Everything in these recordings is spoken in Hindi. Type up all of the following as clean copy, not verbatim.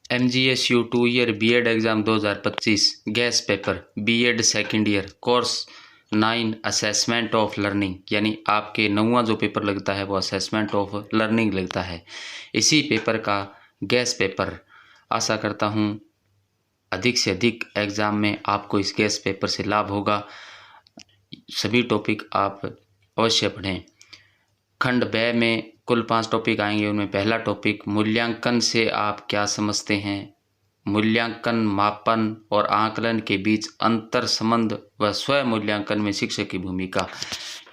MGSU 2 year B Ed exam 2025 guess paper B Ed second year course 9 assessment of learning, यानी आपके 9वां जो पेपर लगता है वो असेसमेंट ऑफ लर्निंग लगता है। इसी पेपर का गैस पेपर आशा करता हूँ अधिक से अधिक एग्ज़ाम में आपको इस गैस पेपर से लाभ होगा। सभी टॉपिक आप अवश्य पढ़ें। खंड ब में कुल 5 टॉपिक आएंगे। उनमें पहला टॉपिक मूल्यांकन से आप क्या समझते हैं, मूल्यांकन, मापन और आकलन के बीच अंतर संबंध व स्व मूल्यांकन में शिक्षक की भूमिका,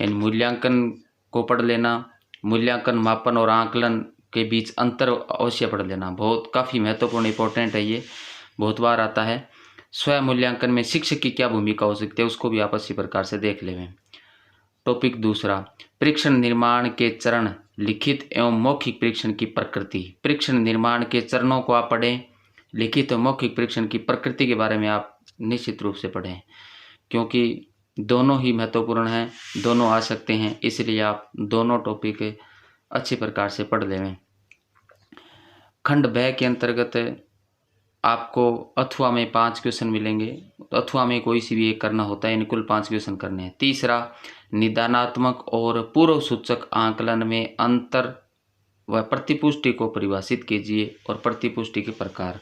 यानी मूल्यांकन को पढ़ लेना, मूल्यांकन, मापन और आकलन के बीच अंतर अवश्य पढ़ लेना, बहुत काफ़ी महत्वपूर्ण इंपॉर्टेंट है, ये बहुत बार आता है। स्व मूल्यांकन में शिक्षक की क्या भूमिका हो सकती है उसको भी आप इसी प्रकार से देख लें। टॉपिक दूसरा, परीक्षण निर्माण के चरण, लिखित एवं मौखिक परीक्षण की प्रकृति। परीक्षण निर्माण के चरणों को आप पढ़ें, लिखित और मौखिक परीक्षण की प्रकृति के बारे में आप निश्चित रूप से पढ़ें, क्योंकि दोनों ही महत्वपूर्ण हैं, दोनों आ सकते हैं, इसलिए आप दोनों टॉपिक अच्छी प्रकार से पढ़ लें। खंड ब के अंतर्गत आपको अथवा में 5 क्वेश्चन मिलेंगे। अथवा में कोई सी भी एक करना होता है, यानी कुल 5 क्वेश्चन करने हैं। तीसरा, निदानात्मक और पूर्व सूचक आकलन में अंतर व प्रतिपुष्टि को परिभाषित कीजिए और प्रतिपुष्टि के प्रकार,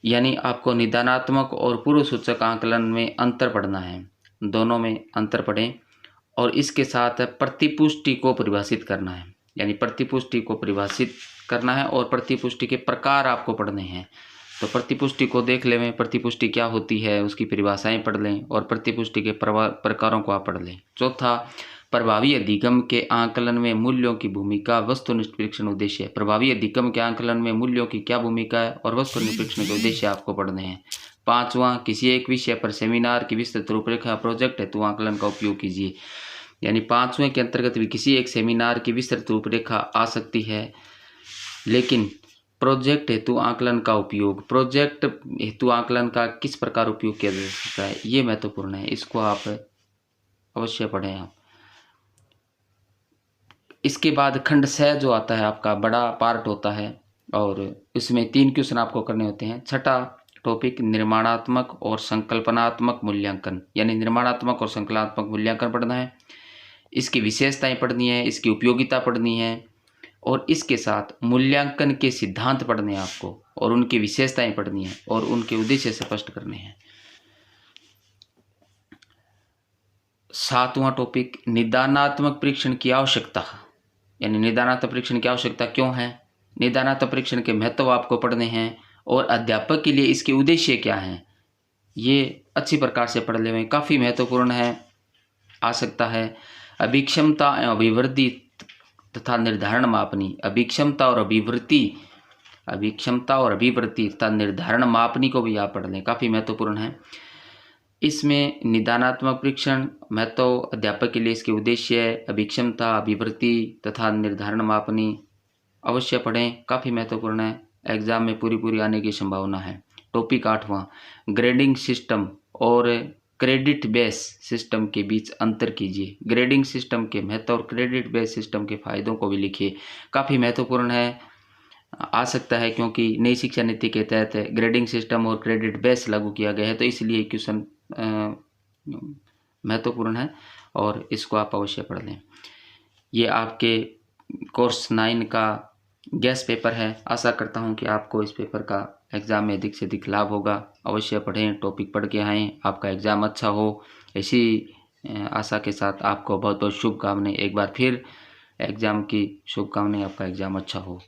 यानी आपको निदानात्मक और पूर्व सूचक आकलन में अंतर पढ़ना है, दोनों में अंतर पढ़ें और इसके साथ प्रतिपुष्टि को परिभाषित करना है, यानी प्रतिपुष्टि को परिभाषित करना है और प्रतिपुष्टि के प्रकार आपको पढ़ने हैं। तो प्रतिपुष्टि को देख लें, प्रतिपुष्टि क्या होती है उसकी परिभाषाएं पढ़ लें और प्रतिपुष्टि के प्रकारों को आप पढ़ लें। चौथा, प्रभावी अधिगम के आकलन में मूल्यों की भूमिका, वस्तुनिष्ठ परीक्षण उद्देश्य। प्रभावी अधिगम के आकलन में मूल्यों की क्या भूमिका है और वस्तुनिष्ठ परीक्षण के उद्देश्य आपको पढ़ने हैं। पांचवा, किसी एक विषय पर सेमिनार की विस्तृत रूपरेखा प्रोजेक्ट हेतु आकलन का उपयोग कीजिए, यानी 5वें के अंतर्गत भी किसी एक सेमिनार की विस्तृत रूपरेखा आ सकती है, लेकिन प्रोजेक्ट हेतु आकलन का उपयोग, प्रोजेक्ट हेतु आकलन का किस प्रकार उपयोग किया जा सकता है, ये महत्वपूर्ण है, इसको आप अवश्य पढ़ें आप। इसके बाद खंड स जो आता है आपका बड़ा पार्ट होता है और इसमें 3 क्वेश्चन आपको करने होते हैं। छठा टॉपिक, निर्माणात्मक और संकल्पनात्मक मूल्यांकन, यानी निर्माणात्मक और संकल्पनात्मक मूल्यांकन पढ़ना है। इसकी विशेषताएं पढ़नी है, इसकी उपयोगिता पढ़नी है और इसके साथ मूल्यांकन के सिद्धांत पढ़ने हैं आपको और उनकी विशेषताएं पढ़नी है और उनके उद्देश्य स्पष्ट करने हैं। 7वां टॉपिक, निदानात्मक परीक्षण की आवश्यकता, यानी निदानात्मक परीक्षण की आवश्यकता क्यों है, निदानात्मक परीक्षण के महत्व आपको पढ़ने हैं और अध्यापक के लिए इसके उद्देश्य क्या हैं, ये अच्छी प्रकार से पढ़ लें, काफ़ी महत्वपूर्ण है, आ सकता है। अभिक्षमता एवं अभिवृद्धि तथा निर्धारण मापनी, अभिक्षमता और अभिवृद्धि तथा निर्धारण मापनी को भी आप पढ़ लें, काफ़ी महत्वपूर्ण है। इसमें निदानात्मक परीक्षण महत्व, अध्यापक के लिए इसके उद्देश्य, अभिक्षमता, अभिवृद्धि तथा निर्धारण मापनी अवश्य पढ़ें, काफ़ी महत्वपूर्ण है, एग्जाम में पूरी आने की संभावना है। टॉपिक 8वां, ग्रेडिंग सिस्टम और क्रेडिट बेस सिस्टम के बीच अंतर कीजिए। ग्रेडिंग सिस्टम के महत्व और क्रेडिट बेस सिस्टम के फायदों को भी लिखिए, काफ़ी महत्वपूर्ण है, आ सकता है क्योंकि नई शिक्षा नीति के तहत ग्रेडिंग सिस्टम और क्रेडिट बेस लागू किया गया है, तो इसलिए क्वेश्चन महत्वपूर्ण है और इसको आप अवश्य पढ़ लें। ये आपके कोर्स 9 का गैस पेपर है। आशा करता हूँ कि आपको इस पेपर का एग्ज़ाम में अधिक से अधिक लाभ होगा। अवश्य पढ़ें, टॉपिक पढ़ के आएँ, आपका एग्ज़ाम अच्छा हो, इसी आशा के साथ आपको बहुत बहुत शुभकामनाएं। एक बार फिर एग्ज़ाम की शुभकामनाएं, आपका एग्ज़ाम अच्छा हो।